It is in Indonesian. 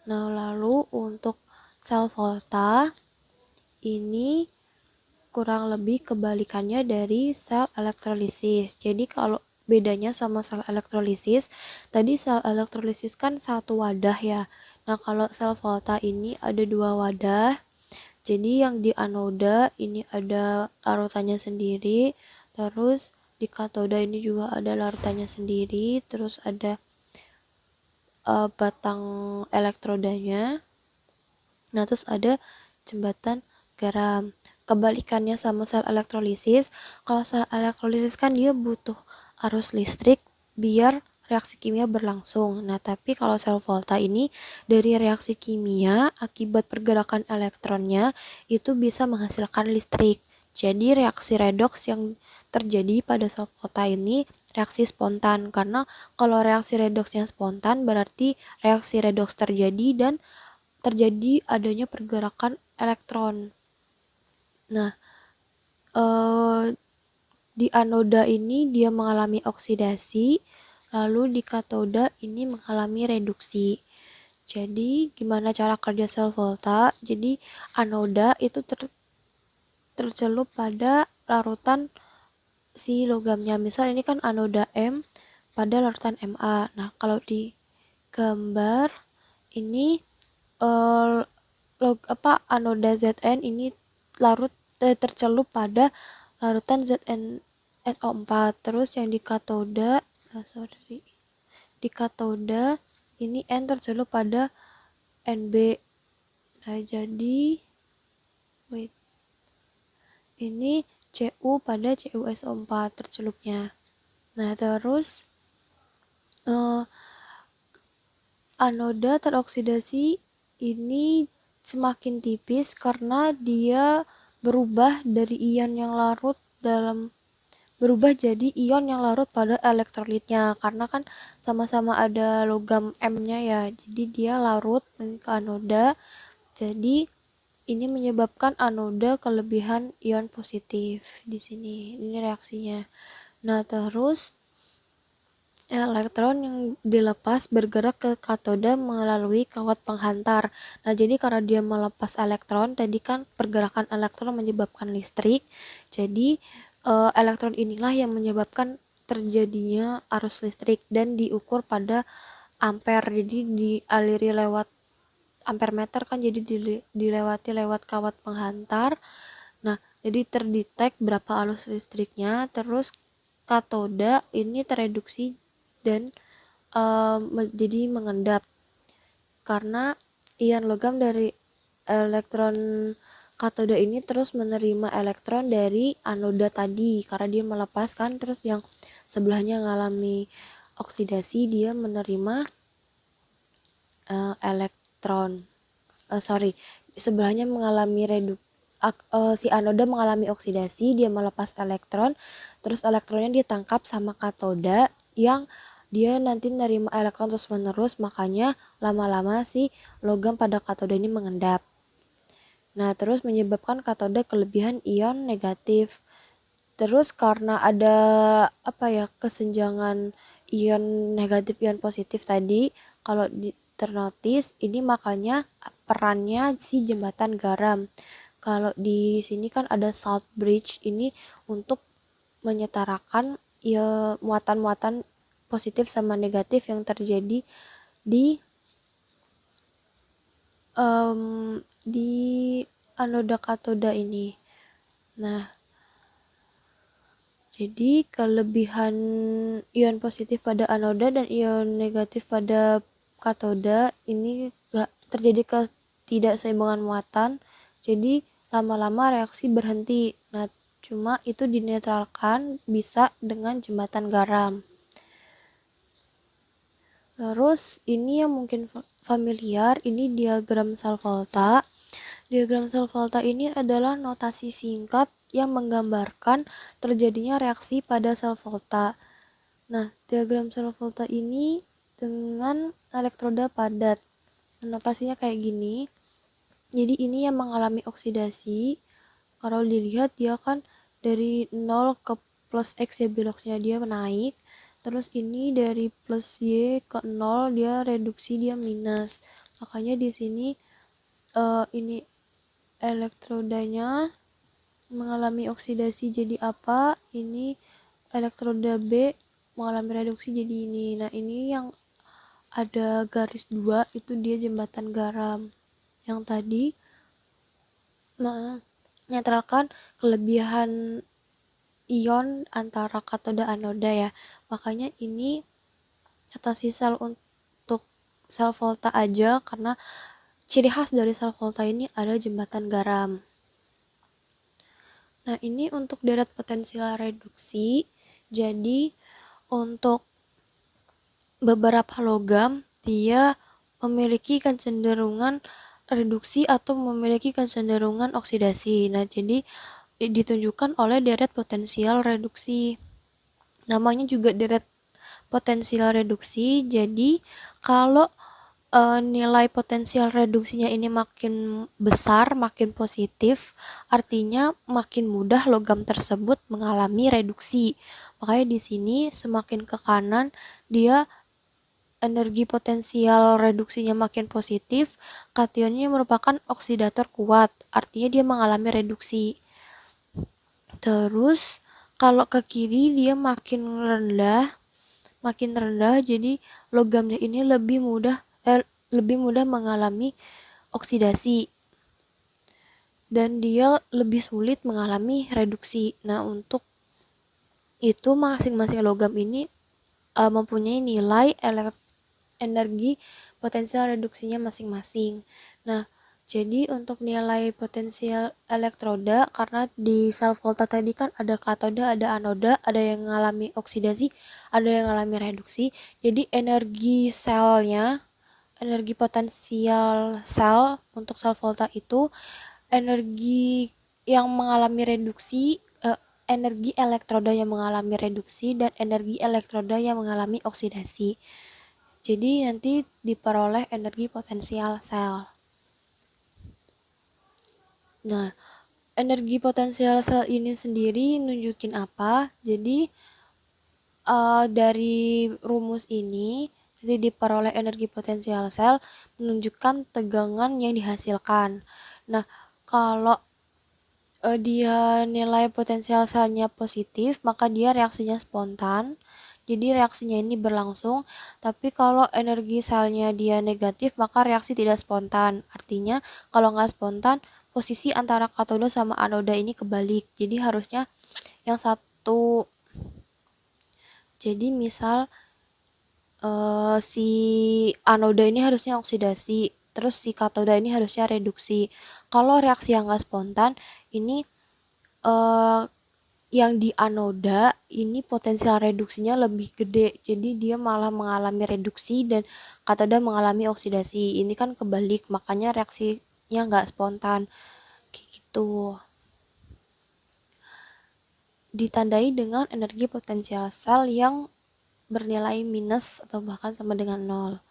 Nah, lalu untuk sel volta ini kurang lebih kebalikannya dari sel elektrolisis. Jadi kalau bedanya sama sel elektrolisis, tadi sel elektrolisis kan satu wadah ya. Nah, kalau sel volta ini ada dua wadah. Jadi yang di anoda ini ada larutannya sendiri, terus di katoda ini juga ada larutannya sendiri, terus ada batang elektrodanya. Nah, terus ada jembatan garam. Kebalikannya sama sel elektrolisis, kalau sel elektrolisis kan dia butuh arus listrik biar reaksi kimia berlangsung. Nah, tapi kalau sel volta ini dari reaksi kimia akibat pergerakan elektronnya itu bisa menghasilkan listrik. Jadi reaksi redoks yang terjadi pada sel volta ini reaksi spontan, karena kalau reaksi redoksnya spontan berarti reaksi redoks terjadi dan terjadi adanya pergerakan elektron. Nah, di anoda ini dia mengalami oksidasi, lalu di katoda ini mengalami reduksi. Jadi, gimana cara kerja sel volta? Jadi, anoda itu tercelup pada larutan si logamnya. Misal ini kan anoda M pada larutan Ma. Nah, kalau di gambar ini anoda Zn ini tercelup pada larutan ZnSO4. Terus yang di katoda di katoda ini N tercelup pada Nb. Nah, jadi ini Cu pada CuSO4 tercelupnya. Nah, terus anoda teroksidasi ini semakin tipis karena dia berubah jadi ion yang larut pada elektrolitnya, karena kan sama-sama ada logam M-nya ya, jadi dia larut ke anoda. Jadi ini menyebabkan anoda kelebihan ion positif di sini. Ini reaksinya. Nah, terus elektron yang dilepas bergerak ke katoda melalui kawat penghantar. Nah, jadi karena dia melepas elektron, tadi kan pergerakan elektron menyebabkan listrik. Jadi, elektron inilah yang menyebabkan terjadinya arus listrik dan diukur pada ampere. Jadi dialiri lewat ampermeter kan, jadi dilewati lewat kawat penghantar. Nah, jadi terdetek berapa arus listriknya, terus katoda ini tereduksi dan jadi mengendap karena ion logam dari elektron katoda ini terus menerima elektron dari anoda tadi karena dia melepaskan, terus yang sebelahnya mengalami oksidasi dia menerima elektron sebelahnya mengalami si anoda mengalami oksidasi, dia melepas elektron, terus elektronnya ditangkap sama katoda yang dia nanti nerima elektron terus menerus, makanya lama-lama si logam pada katoda ini mengendap. Nah, terus menyebabkan katoda kelebihan ion negatif. Terus karena ada kesenjangan ion negatif ion positif tadi, kalau ternotis ini makanya perannya si jembatan garam. Kalau di sini kan ada salt bridge ini untuk menyetarakan ya muatan-muatan positif sama negatif yang terjadi di di anoda katoda ini. Nah, jadi kelebihan ion positif pada anoda dan ion negatif pada katoda ini terjadi ketidakseimbangan muatan. Jadi lama-lama reaksi berhenti. Nah, cuma itu dinetralkan bisa dengan jembatan garam. Terus ini yang mungkin familiar, ini diagram sel volta. Diagram sel volta ini adalah notasi singkat yang menggambarkan terjadinya reaksi pada sel volta. Nah, diagram sel volta ini dengan elektroda padat. Notasinya kayak gini. Jadi ini yang mengalami oksidasi. Kalau dilihat dia kan dari 0 ke plus X ya beloknya dia naik. Terus ini dari plus Y ke 0 dia reduksi, dia minus. Makanya di sini ini elektrodanya mengalami oksidasi jadi apa? Ini elektroda B mengalami reduksi jadi ini. Nah, ini yang ada garis 2 itu dia jembatan garam. Yang tadi menetralkan kelebihan ion antara katoda anoda ya. Makanya ini notasi sel untuk sel volta aja karena ciri khas dari sel volta ini ada jembatan garam. Nah, ini untuk deret potensial reduksi. Jadi, untuk beberapa logam dia memiliki kecenderungan reduksi atau memiliki kecenderungan oksidasi. Nah, jadi ditunjukkan oleh deret potensial reduksi. Namanya juga deret potensial reduksi. Jadi, kalau nilai potensial reduksinya ini makin besar, makin positif, artinya makin mudah logam tersebut mengalami reduksi. Makanya di sini semakin ke kanan dia energi potensial reduksinya makin positif, kationnya merupakan oksidator kuat, artinya dia mengalami reduksi. Terus kalau ke kiri dia makin rendah, jadi logamnya ini lebih mudah mengalami oksidasi dan dia lebih sulit mengalami reduksi. Nah, untuk itu masing-masing logam ini mempunyai nilai energi potensial reduksinya masing-masing. Nah, jadi untuk nilai potensial elektroda, karena di sel volta tadi kan ada katoda, ada anoda, ada yang mengalami oksidasi, ada yang mengalami reduksi. Jadi energi potensial sel untuk sel volta itu energi yang mengalami reduksi, energi elektroda yang mengalami reduksi, dan energi elektroda yang mengalami oksidasi. Jadi nanti diperoleh energi potensial sel. Nah, energi potensial sel ini sendiri nunjukin apa? Jadi dari rumus ini jadi diperoleh energi potensial sel menunjukkan tegangan yang dihasilkan. Nah, kalau dia nilai potensial selnya positif, maka dia reaksinya spontan. Jadi reaksinya ini berlangsung, tapi kalau energi selnya dia negatif, maka reaksi tidak spontan. Artinya kalau nggak spontan, posisi antara katoda sama anoda ini kebalik. Jadi harusnya yang satu, jadi misal si anoda ini harusnya oksidasi, terus si katoda ini harusnya reduksi. Kalau reaksi yang nggak spontan, ini yang di anoda ini potensial reduksinya lebih gede, jadi dia malah mengalami reduksi dan katoda mengalami oksidasi. Ini kan kebalik, makanya reaksinya nggak spontan kayak gitu. Ditandai dengan energi potensial sel yang bernilai minus atau bahkan sama dengan 0.